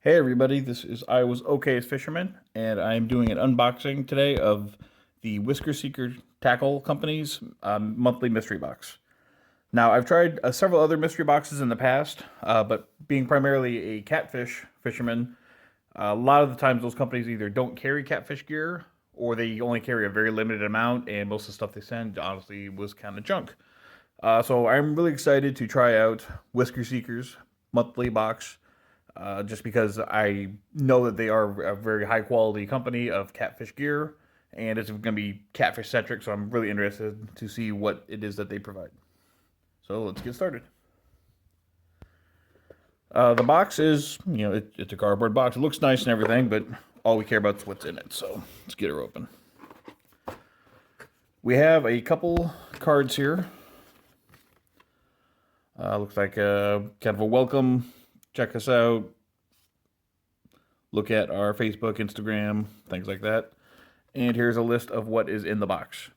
Hey everybody, this is I Was Okay as Fisherman, and I'm doing an unboxing today of the Whisker Seeker Tackle Company's monthly mystery box. Now, I've tried several other mystery boxes in the past, but being primarily a catfish fisherman, a lot of the times those companies either don't carry catfish gear or they only carry a very limited amount, and most of the stuff they send honestly was kind of junk. So I'm really excited to try out Whisker Seeker's monthly box just because I know that they are a very high quality company of catfish gear, and it's going to be catfish centric. So I'm really interested to see what it is that they provide. So let's get started. The box is, it's a cardboard box. It looks nice and everything, but all we care about is what's in it. So let's get her open. We have a couple cards here. Looks like kind of a welcome. Check us out. Look at our Facebook, Instagram, things like that. And here's a list of what is in the box.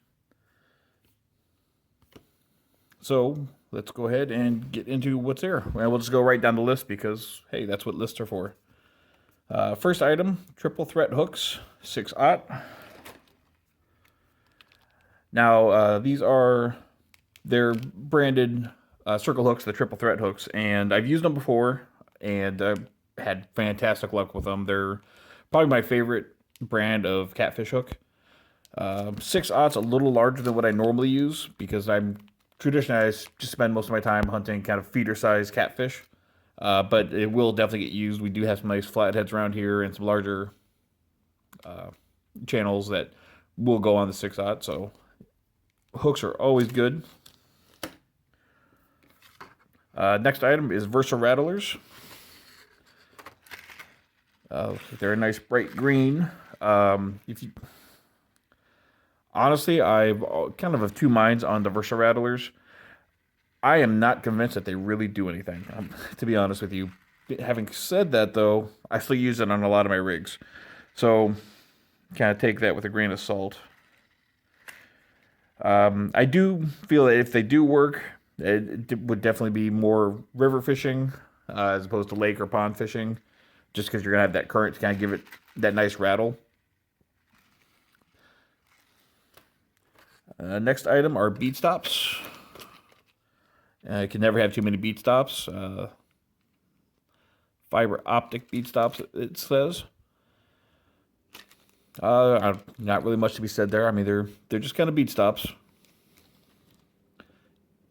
So let's go ahead and get into what's there. Well, we'll just go right down the list because, hey, that's what lists are for. First item, triple threat hooks, 6/0. Now, they're branded circle hooks, the triple threat hooks, and I've used them before and had fantastic luck with them. They're probably my favorite brand of catfish hook. 6/0's a little larger than what I normally use because I'm traditionally I just spend most of my time hunting kind of feeder size catfish. But it will definitely get used. We do have some nice flatheads around here and some larger channels that will go on the 6/0. So hooks are always good. Next item is Versa Rattlers. They're a nice bright green. If you Honestly, I've kind of two minds on the Versa Rattlers. I am not convinced that they really do anything, to be honest with you. Having said that, though, I still use it on a lot of my rigs. So, kind of take that with a grain of salt. I do feel that if they do work, it would definitely be more river fishing as opposed to lake or pond fishing, just because you're going to have that current to kind of give it that nice rattle. Next item are bead stops. You can never have too many bead stops. Fiber optic bead stops, it says. Not really much to be said there. I mean, they're just kind of bead stops.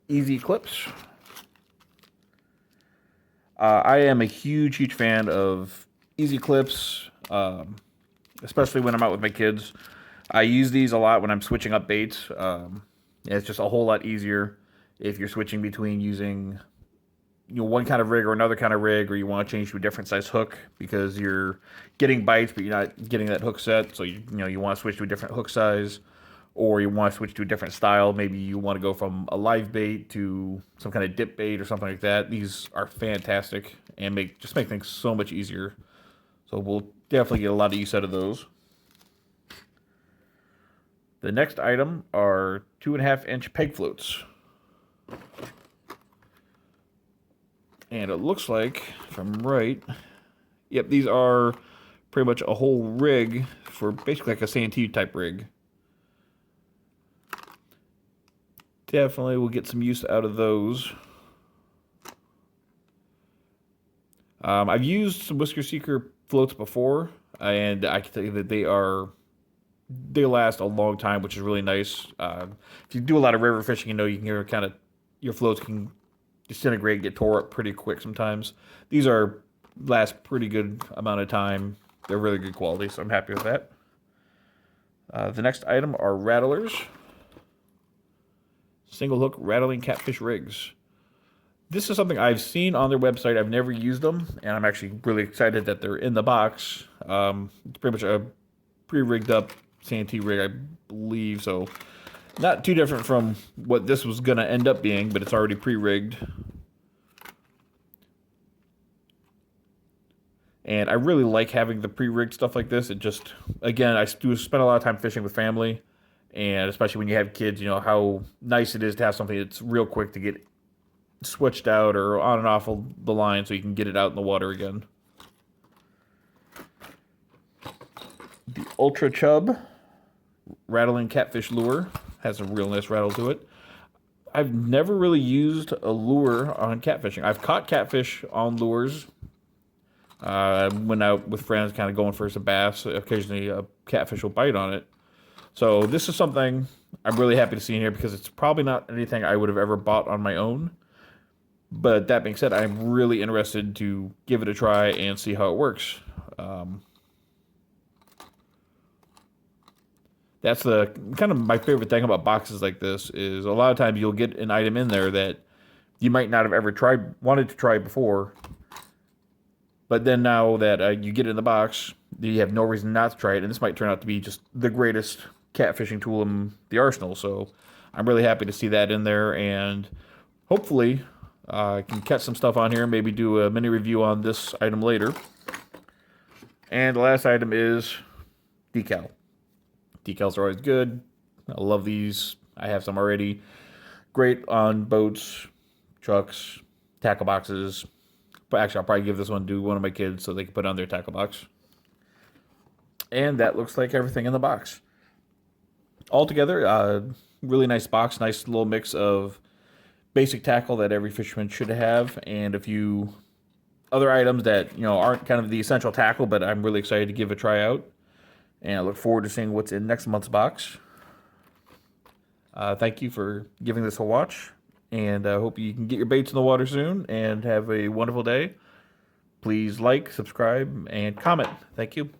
Easy clips. I am a huge fan of easy clips, especially when I'm out with my kids. I use these a lot when I'm switching up baits. It's just a whole lot easier if you're switching between using one kind of rig or another kind of rig, or you want to change to a different size hook because you're getting bites but you're not getting that hook set. So you want to switch to a different hook size, or you want to switch to a different style. Maybe you want to go from a live bait to some kind of dip bait or something like that. These are fantastic and make things so much easier. So we'll definitely get a lot of use out of those. The next item are 2.5-inch peg floats. And it looks like, if I'm right, yep, these are pretty much a whole rig for basically like a Santee type rig. Definitely will get some use out of those. I've used some Whisker Seeker floats before, and I can tell you that they last a long time, which is really nice. If you do a lot of river fishing, you can hear kind of your floats can disintegrate, get tore up pretty quick sometimes. These last pretty good amount of time. They're really good quality, so I'm happy with that. The next item are rattlers. Single hook rattling catfish rigs. This is something I've seen on their website. I've never used them, and I'm actually really excited that they're in the box. It's pretty much a pre-rigged up Santee rig, I believe, so not too different from what this was going to end up being, but it's already pre-rigged. And I really like having the pre-rigged stuff like this. It just, again, I do spend a lot of time fishing with family, and especially when you have kids, how nice it is to have something that's real quick to get switched out or on and off of the line so you can get it out in the water again. The Ultra Chub rattling catfish lure. Has a real nice rattle to it. I've never really used a lure on catfishing. I've caught catfish on lures. Went out with friends, kind of going for some bass. Occasionally, a catfish will bite on it. So this is something I'm really happy to see in here because it's probably not anything I would have ever bought on my own. But that being said, I'm really interested to give it a try and see how it works. That's the kind of my favorite thing about boxes like this is a lot of times you'll get an item in there that you might not have ever wanted to try before. But then now that you get it in the box, you have no reason not to try it. And this might turn out to be just the greatest catfishing tool in the arsenal. So I'm really happy to see that in there. And hopefully I can catch some stuff on here and maybe do a mini review on this item later. And the last item is decal. Decals are always good. I love these. I have some already. Great on boats, trucks, tackle boxes. But actually, I'll probably give this one to one of my kids so they can put it on their tackle box. And that looks like everything in the box. Altogether, really nice box. Nice little mix of basic tackle that every fisherman should have, and a few other items that aren't kind of the essential tackle, but I'm really excited to give a try out. And I look forward to seeing what's in next month's box. Thank you for giving this a watch. And I hope you can get your baits in the water soon and have a wonderful day. Please like, subscribe, and comment. Thank you.